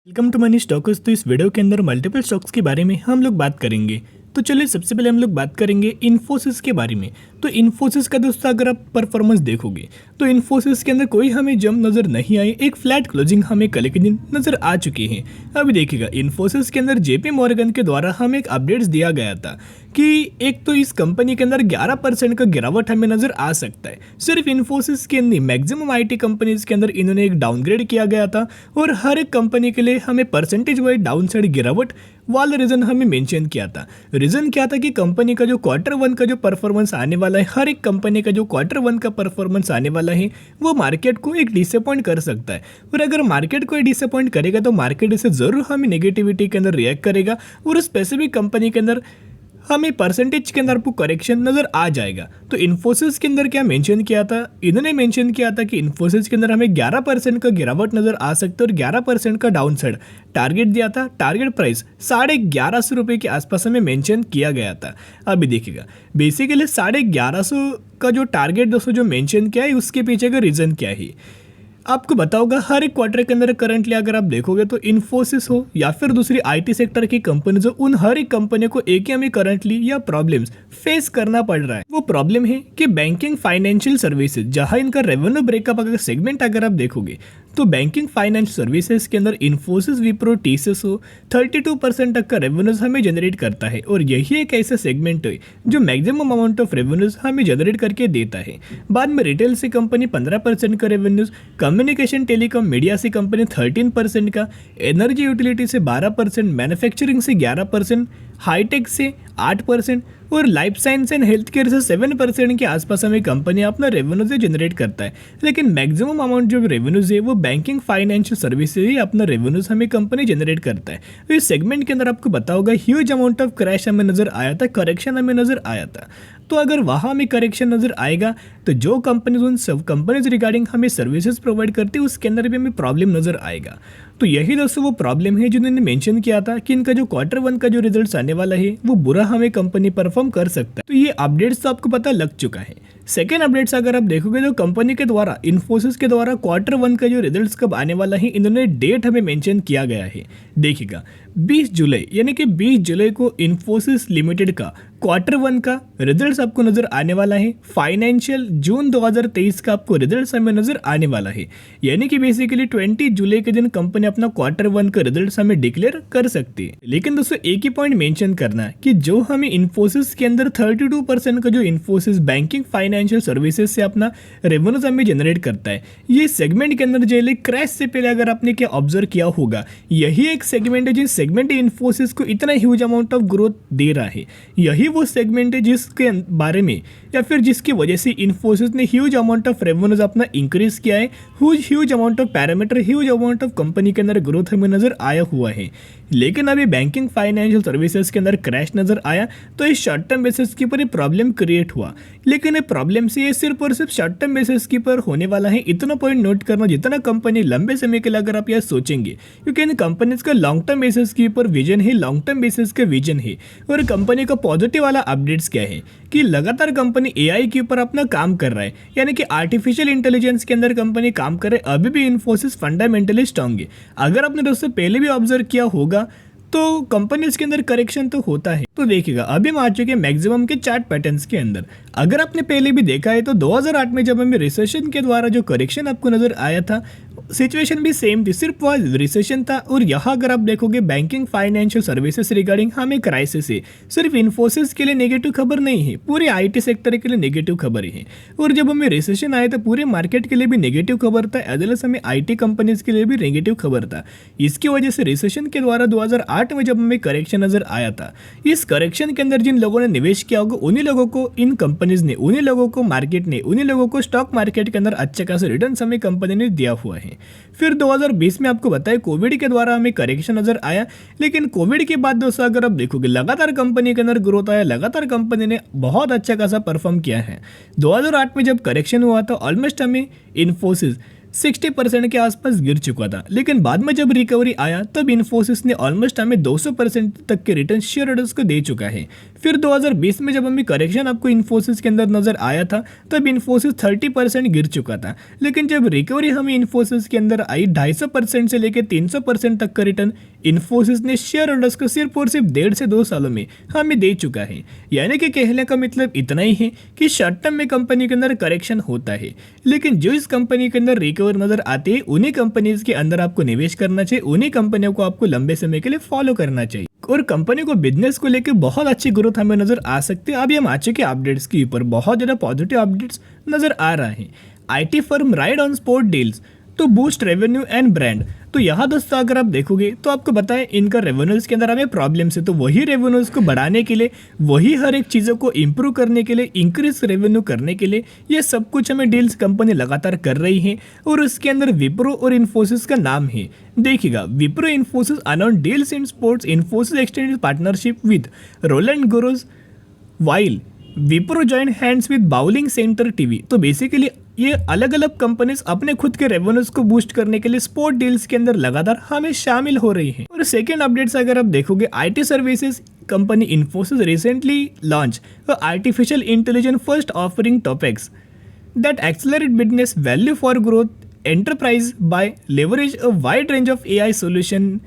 Welcome to money stocks. तो इस video के अंदर मल्टीपल स्टॉक्स के बारे में हम लोग बात करेंगे। तो चलिए सबसे पहले हम लोग बात करेंगे इन्फोसिस के बारे में। तो इन्फोसिस का दोस्तों अगर आप परफॉर्मेंस देखोगे तो इन्फोसिस के अंदर कोई हमें जंप नज़र नहीं आई, एक फ्लैट क्लोजिंग हमें कल के दिन नज़र आ चुकी है। अभी देखिएगा इन्फोसिस के अंदर जेपी मॉर्गन के द्वारा हमें एक अपडेट्स दिया गया था कि एक तो इस कंपनी के अंदर 11% का गिरावट हमें नज़र आ सकता है। सिर्फ इन्फोसिस के नहीं, मैक्सिमम आईटी कंपनीज के अंदर इन्होंने एक डाउनग्रेड किया गया था और हर एक कंपनी के लिए हमें परसेंटेज वाइज डाउन साइड गिरावट वाला रीज़न हमें मेंशन किया था। रीज़न क्या था कि कंपनी का जो Q1 का जो परफॉर्मेंस आने वाला है, हर एक कंपनी का जो Q1 का परफॉर्मेंस आने वाला है वो मार्केट को एक डिसअपॉइंट कर सकता है। और अगर मार्केट को डिसअपॉइंट करेगा तो मार्केट इसे ज़रूर हमें नेगेटिविटी के अंदर रिएक्ट करेगा और उस स्पेसिफिक कंपनी के अंदर हमें परसेंटेज के अंदर आपको करेक्शन नज़र आ जाएगा। तो इन्फोसिस के अंदर क्या मेंशन किया था, इन्होंने मेंशन किया था कि इन्फोसिस के अंदर हमें 11% का गिरावट नज़र आ सकता है और 11% का डाउन साइड टारगेट दिया था। टारगेट प्राइस 1150 रुपये के आसपास हमें मेंशन किया गया था। अभी देखिएगा बेसिकली 1150 का जो टारगेट दोस्तों जो मेंशन किया है उसके पीछे का रीज़न क्या है आपको बताऊंगा। हर एक क्वार्टर के अंदर करंटली अगर आप देखोगे तो इन्फोसिस हो या फिर दूसरी आईटी सेक्टर की कंपनीज हो, उन हर एक कंपनी को एक ही हमें करंटली या प्रॉब्लम्स फेस करना पड़ रहा है। वो प्रॉब्लम है कि बैंकिंग फाइनेंशियल सर्विसेज, जहां इनका रेवेन्यू ब्रेकअप अगर सेगमेंट अगर आप देखोगे तो बैंकिंग फाइनेंस सर्विसेज के अंदर इन्फोसिस, विप्रो, टीसीएस हो 32% तक का रेवेन्यूज हमें जनरेट करता है और यही एक ऐसा सेगमेंट है जो मैक्सिमम अमाउंट ऑफ रेवेन्यूज हमें जनरेट करके देता है। बाद में रिटेल से कंपनी 15% का रेवेन्यूज, कम्युनिकेशन टेलीकॉम मीडिया से कंपनी 13% का, एनर्जी यूटिलिटी से 12%, मैन्युफैक्चरिंग से 11%, हाईटेक से 8% और life science and health care से 7% के आसपास हमें कंपनी अपना रेवेन्यू से जनरेट करता है। लेकिन मैक्सिमम अमाउंट जो रेवेन्यूज है वो बैंकिंग फाइनेंशियल सर्विस से ही अपना रेवेन्यूज हमें कंपनी जनरेट करता है। तो इस सेगमेंट के अंदर आपको पता होगा ह्यूज अमाउंट ऑफ क्रैश हमें नजर आया था, करेक्शन हमें नजर आया था। तो अगर वहाँ हमें करेक्शन नजर आएगा तो जो कंपनीज उन सब कंपनीज रिगार्डिंग हमें सर्विसेज प्रोवाइड करती है उसके अंदर भी हमें प्रॉब्लम नजर आएगा। तो यही दोस्तों वो प्रॉब्लम है जिन्होंने मेंशन किया था कि इनका जो Q1 का जो रिजल्ट्स आने वाला है वो बुरा हमें कंपनी परफॉर्म कर सकता है। तो ये अपडेट्स तो आपको पता लग चुका है। सेकेंड अपडेट्स अगर आप देखोगे तो कंपनी के द्वारा, इन्फोसिस के द्वारा Q1 का जो रिजल्ट्स कब आने वाला है इन्होंने डेट हमें मेंशन किया गया है। देखिएगा 20 जुलाई यानी कि 20 जुलाई को इन्फोसिस लिमिटेड का Q1 का रिजल्ट्स आपको नजर आने वाला है। फाइनेंशियल जून 2023 का आपको रिजल्ट्स हमें नजर आने वाला है। यानी कि बेसिकली 20 जुलाई के दिन कंपनी अपना Q1 का रिजल्ट्स हमें डिक्लेयर कर सकती है। लेकिन दोस्तों एक ही पॉइंट मेंशन करना है कि जो हमें इन्फोसिस के अंदर 32% का जो इन्फोसिस बैंकिंग फाइनेंशियल सर्विसेज से अपना रेवेन्यूज हमें जनरेट करता है, ये सेगमेंट के अंदर जेले क्रैश से पहले अगर आपने क्या ऑब्जर्व किया होगा, यही एक सेगमेंट है जिस सेगमेंट इन्फोसिस को इतना ह्यूज अमाउंट ऑफ ग्रोथ दे रहा है। यही वो सेगमेंट है जिसके बारे में या फिर जिसकी वजह से इन्फोसिस ने ह्यूज अमाउंट ऑफ रेवेन्यूज अपना इंक्रीज किया है। Huge amount of parameter, huge amount of company के अंदर ग्रोथ हमें नजर आया हुआ है। लेकिन अभी बैंकिंग फाइनेंशियल सर्विसेज के अंदर क्रैश नजर आया तो इस शॉर्ट टर्म बेसिस के ऊपर प्रॉब्लम क्रिएट हुआ। लेकिन ये प्रॉब्लम से ये सिर्फ और सिर्फ शॉर्ट टर्म बेसिस के ऊपर होने वाला है। इतना पॉइंट नोट करना, जितना कंपनी लंबे समय के लिए अगर आप यह सोचेंगे, क्योंकि इन कंपनीज का लॉन्ग टर्म बेसिस के ऊपर विजन है, लॉन्ग टर्म बेसिस का विजन है। और कंपनी का पॉजिटिव वाला अपडेट्स क्या है कि लगातार कंपनी एआई के ऊपर अपना काम कर रहा है, यानी कि आर्टिफिशियल इंटेलिजेंस के अंदर कंपनी काम कर रहा है। अभी भी इन्फोसिस फंडामेंटली स्ट्रांग है। अगर आपने दोस्तों पहले भी ऑब्जर्व किया होगा तो कंपनीज के अंदर करेक्शन तो होता है। तो देखिएगा अभी हम आ चुके हैं मैक्सिमम के चार्ट पैटर्न्स के अंदर। अगर आपने पहले भी देखा है तो 2008 में जब हमें रिसेशन के द्वारा जो करेक्शन आपको नजर आया था, सिचुएशन भी सेम थी, सिर्फ वह रिसेशन था। और यहाँ अगर आप देखोगे बैंकिंग फाइनेंशियल सर्विसेज रिगार्डिंग हमें क्राइसिस है। सिर्फ इन्फोसिस के लिए नेगेटिव खबर नहीं है, पूरे आईटी सेक्टर के लिए नेगेटिव खबर है। और जब हमें रिसेशन आया तो पूरे मार्केट के लिए भी नेगेटिव खबर था, एज वेल एज हमें आईटी कंपनीज के लिए भी नेगेटिव खबर था। इसकी वजह से रिसेशन के द्वारा 2008 में जब हमें करेक्शन नजर आया था, इस करेक्शन के अंदर जिन लोगों ने निवेश किया होगा उन्हीं लोगों को इन कंपनीज ने, उन्हीं लोगों को मार्केट ने, उन्हीं लोगों को स्टॉक मार्केट के अंदर अच्छे खासे रिटर्न हमें कंपनी ने दिया हुआ है। फिर 2020 में आपको बताया कोविड के द्वारा हमें करेक्शन नजर आया। लेकिन कोविड के बाद दोस्तों अगर आप देखोगे लगातार कंपनी के अंदर ग्रोथ आया, लगातार कंपनी ने बहुत अच्छा खासा परफॉर्म किया है। 2008 में जब करेक्शन हुआ था ऑलमोस्ट हमें इन्फोसिस 60% के आसपास गिर चुका था, लेकिन बाद में जब रिकवरी आया तब इन्फोसिस ने ऑलमोस्ट हमें 200% तक के रिटर्न शेयर होल्डर्स को दे चुका है। फिर 2020 में जब हमें करेक्शन आपको इन्फोसिस के अंदर नजर आया था तब इन्फोसिस 30% गिर चुका था, लेकिन जब रिकवरी हमें इन्फोसिस के अंदर आई 250% से लेकर 300% तक का रिटर्न इन्फोसिस ने शेयर होल्डर्स को सिर्फ और सिर्फ 1.5 से 2 सालों में हमें दे चुका है। यानी कि कहने का मतलब इतना ही है कि शॉर्ट टर्म में कंपनी के अंदर करेक्शन होता है, लेकिन जो इस कंपनी के अंदर रिकवर नजर आते हैं उन्हीं कंपनीज के अंदर आपको निवेश करना चाहिए, उन्हीं कंपनियों को आपको लंबे समय के लिए फॉलो करना चाहिए और कंपनी को बिजनेस को लेकर बहुत अच्छी ग्रोथ हमें नजर आ सकती है। अभी हम आ चुके अपडेट्स के ऊपर, बहुत ज़्यादा पॉजिटिव अपडेट्स नजर आ रहा है। IT firm ride on sport deals तो बूस्ट रेवेन्यू एंड ब्रांड। तो यहाँ दोस्तों अगर आप देखोगे तो आपको बताएं इनका रेवेन्यूज के अंदर हमें प्रॉब्लम्स है, तो वही रेवेन्यूज को बढ़ाने के लिए, वही हर एक चीज़ों को इम्प्रूव करने के लिए, इंक्रीज रेवेन्यू करने के लिए ये सब कुछ हमें डील्स कंपनी लगातार कर रही है और उसके अंदर विप्रो और इन्फोसिस का नाम है। देखिएगा, Wipro Infosys announce deals in sports, Infosys extended partnership with Rowland Garros while Wipro joint hands with bowling centre TV. तो बेसिकली ये अलग अलग कंपनीज अपने खुद के रेवेन्यूज को बूस्ट करने के लिए स्पोर्ट डील्स के अंदर लगातार हमें शामिल हो रही है। और सेकेंड अपडेट्स अगर आप देखोगे, IT services company Infosys recently launch artificial intelligence first offering topics that accelerate business value for growth enterprise by leverage a wide range of AI solution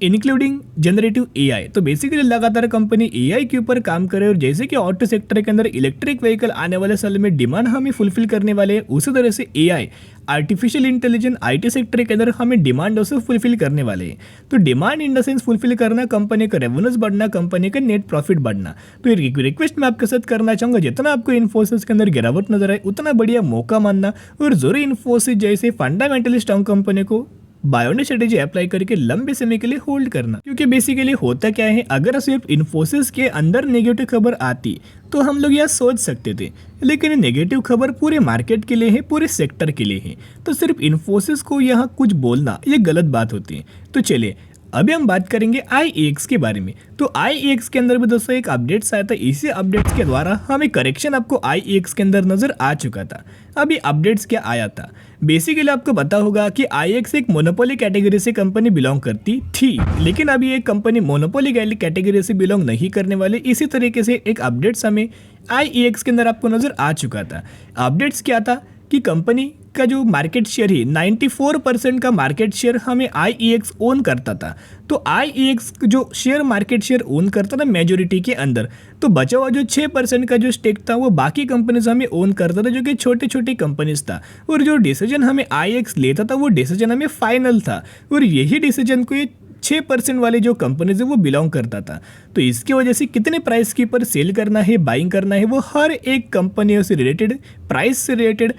including generative AI. तो basically लगातार company AI के ऊपर काम करे और जैसे कि auto sector के अंदर इलेक्ट्रिक व्हीकल आने वाले साल में डिमांड हमें फुलफिल करने वाले हैं, उसी तरह से AI artificial intelligence IT sector के अंदर हमें डिमांड også फुलफिल करने वाले हैं। तो demand in the sense fulfil करना, कंपनी का रेवेन्यूज बढ़ना, कंपनी का नेट प्रॉफिट बढ़ना। तो ये रिक्वेस्ट मैं आपके साथ करना चाहूँगा, जितना आपको इन्फोसिस के अंदर गिरावट नजर आए उतना बढ़िया मौका मानना और जरूर इन्फोसिस जैसे फंडामेंटली स्ट्रॉन्ग कंपनी को बायोनिक स्ट्रेटेजी अप्लाई करके लंबे समय के लिए होल्ड करना। क्योंकि बेसिकली होता क्या है, अगर सिर्फ इन्फोसिस के अंदर नेगेटिव खबर आती तो हम लोग यह सोच सकते थे, लेकिन नेगेटिव खबर पूरे मार्केट के लिए है, पूरे सेक्टर के लिए है, तो सिर्फ इन्फोसिस को यहाँ कुछ बोलना ये गलत बात होती है। तो चलिए अभी हम बात करेंगे IEX के बारे में। तो IEX के अंदर भी दोस्तों एक अपडेट्स आया था, इसी अपडेट्स के द्वारा हमें करेक्शन आपको IEX के अंदर नजर आ चुका था। अभी अपडेट्स क्या आया था, बेसिकली आपको पता होगा कि IEX एक मोनोपोली कैटेगरी से कंपनी बिलोंग करती थी, लेकिन अभी एक कंपनी मोनोपोली कैटेगरी से बिलोंग नहीं करने वाले। इसी तरीके से एक अपडेट्स हमें IEX के अंदर आपको नजर आ चुका था। अपडेट्स क्या था कि कंपनी का जो मार्केट शेयर है 94% का मार्केट शेयर हमें IEX ओन करता था। तो IEX जो शेयर मार्केट शेयर ओन करता था मेजोरिटी के अंदर, तो बचा हुआ जो 6% का जो स्टेक था वो बाकी कंपनीज हमें ओन करता था, जो कि छोटी छोटी कंपनीज था। और जो डिसीजन हमें IEX लेता था वो डिसीजन हमें फाइनल था, और यही डिसीजन को ये 6% वाले जो कंपनीज है वो बिलोंग करता था। तो इसकी वजह से कितने प्राइस के ऊपर सेल करना है, बाइंग करना है, वो हर एक कंपनियों से रिलेटेड, प्राइस से रिलेटेड,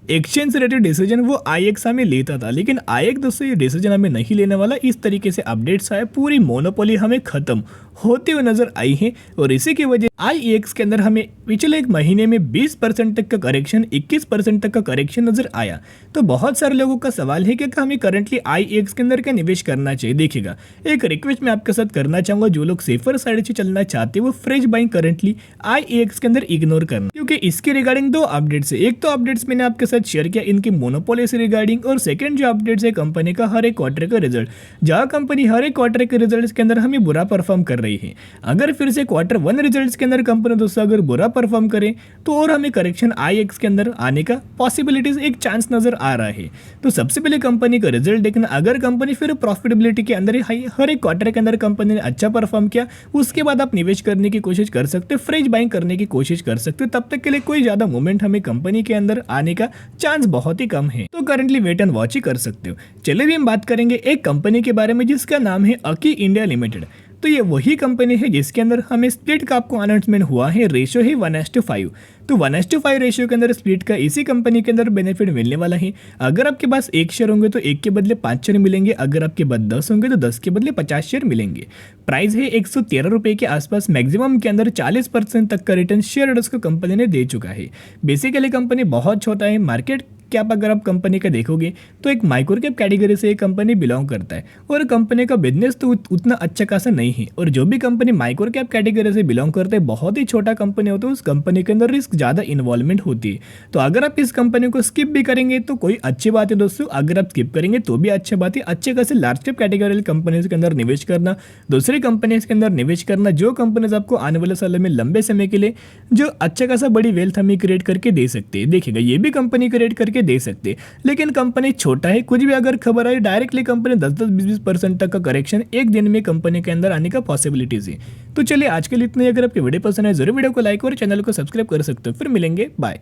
एक्सचेंज से रिलेटेड डिसीजन वो IEX हमें लेता था। लेकिन IEX दोस्तों ये डिसीजन हमें नहीं लेने वाला। इस तरीके से अपडेट्स आए, पूरी मोनोपोली हमें खत्म होते हुए नजर आई है, और इसी की वजह IEX के अंदर हमें पिछले एक महीने में 20% तक का करेक्शन, 21% तक का करेक्शन नजर आया। तो बहुत सारे लोगों का सवाल है कि हमें करंटली IEX के अंदर क्या निवेश करना चाहिए। देखिएगा, एक रिक्वेस्ट मैं आपके साथ करना चाहूंगा, जो लोग सेफर साइड से चलना चाहते हैं वो फ्रेश बाइंग करंटली IEX के अंदर इग्नोर करना, क्योंकि इसके रिगार्डिंग दो अपडेट्स है। एक तो अपडेट्स मैंने आपके साथ शेयर किया इनकी मोनोपोली से रिगार्डिंग, और सेकंड जो अपडेट्स है कंपनी का हर एक क्वार्टर का रिजल्ट, जहां कंपनी हर एक क्वार्टर के रिजल्ट्स के अंदर हमें बुरा परफॉर्म कर रही है। अगर फिर से Q1 रिजल्ट्स के अंदर कंपनी दोस्तों अगर बुरा परफॉर्म करे तो और हमें करेक्शन IEX के अंदर आने का पॉसिबिलिटीज, एक चांस नजर आ रहा है। तो सबसे पहले कंपनी का रिजल्ट देखना, अगर कंपनी फिर प्रॉफिटेबिलिटी के अंदर हर एक क्वार्टर के अंदर कंपनी ने अच्छा परफॉर्म किया, उसके बाद आप निवेश करने की कोशिश कर सकते हो, फ्रेश बाइंग करने की कोशिश कर सकते हो। तब तक के लिए कोई ज्यादा मूवमेंट हमें कंपनी के अंदर आने का चांस बहुत ही कम है, तो करंटली वेट एंड वॉच ही कर सकते हो। चलिए भी हम बात करेंगे एक कंपनी के बारे में जिसका नाम है अकी इंडिया लिमिटेड। तो ये वही कंपनी है जिसके अंदर हमें स्प्लिट का आपको अनाउंसमेंट हुआ है, रेशियो है 1:5। तो 1:5 रेशियो के अंदर स्प्लिट का इसी कंपनी के अंदर बेनिफिट मिलने वाला है। अगर आपके पास 1 शेयर होंगे तो 1 के बदले 5 शेयर मिलेंगे, अगर आपके पास 10 होंगे तो 10 के बदले 50 शेयर मिलेंगे। प्राइस है 113 रुपये के आसपास। मैक्सिमम के अंदर 40% तक का रिटर्न शेयर होल्डर्स को कंपनी ने दे चुका है। बेसिकली कंपनी बहुत छोटा है। मार्केट कैप अगर आप कंपनी का देखोगे तो एक माइक्रो कैप कैटेगरी से ये कंपनी बिलोंग करता है और कंपनी का बिजनेस तो उतना अच्छा खासा नहीं है। और जो भी कंपनी माइक्रो कैप कैटेगरी से बिलोंग करते हैं, बहुत ही छोटा कंपनी होता है, उस कंपनी के अंदर रिस्क ज़्यादा इन्वॉल्वमेंट होती है। तो अगर आप इस कंपनी को स्किप भी करेंगे तो कोई अच्छी बात है दोस्तों, अगर आप स्किप करेंगे तो भी अच्छी बात है। अच्छे खासे लार्ज कैप कैटेगरी कंपनीज के अंदर निवेश करना, दूसरी कंपनीज के अंदर निवेश करना, जो कंपनीज आपको आने वाले सालों में लंबे समय के लिए जो अच्छा खासा बड़ी वेल्थ हमें क्रिएट करके दे सकते हैं। देखिएगा, ये भी कंपनी क्रिएट करके दे सकते हैं, लेकिन कंपनी छोटा है। कुछ भी अगर खबर आई डायरेक्टली कंपनी 10-20% तक का करेक्शन एक दिन में कंपनी के अंदर आने का पॉसिबिलिटीज है। तो चलिए आज के लिए इतना ही। अगर आपकी वीडियो पसंद है जरूर वीडियो को लाइक और चैनल को सब्सक्राइब कर सकते हो। फिर मिलेंगे, बाय।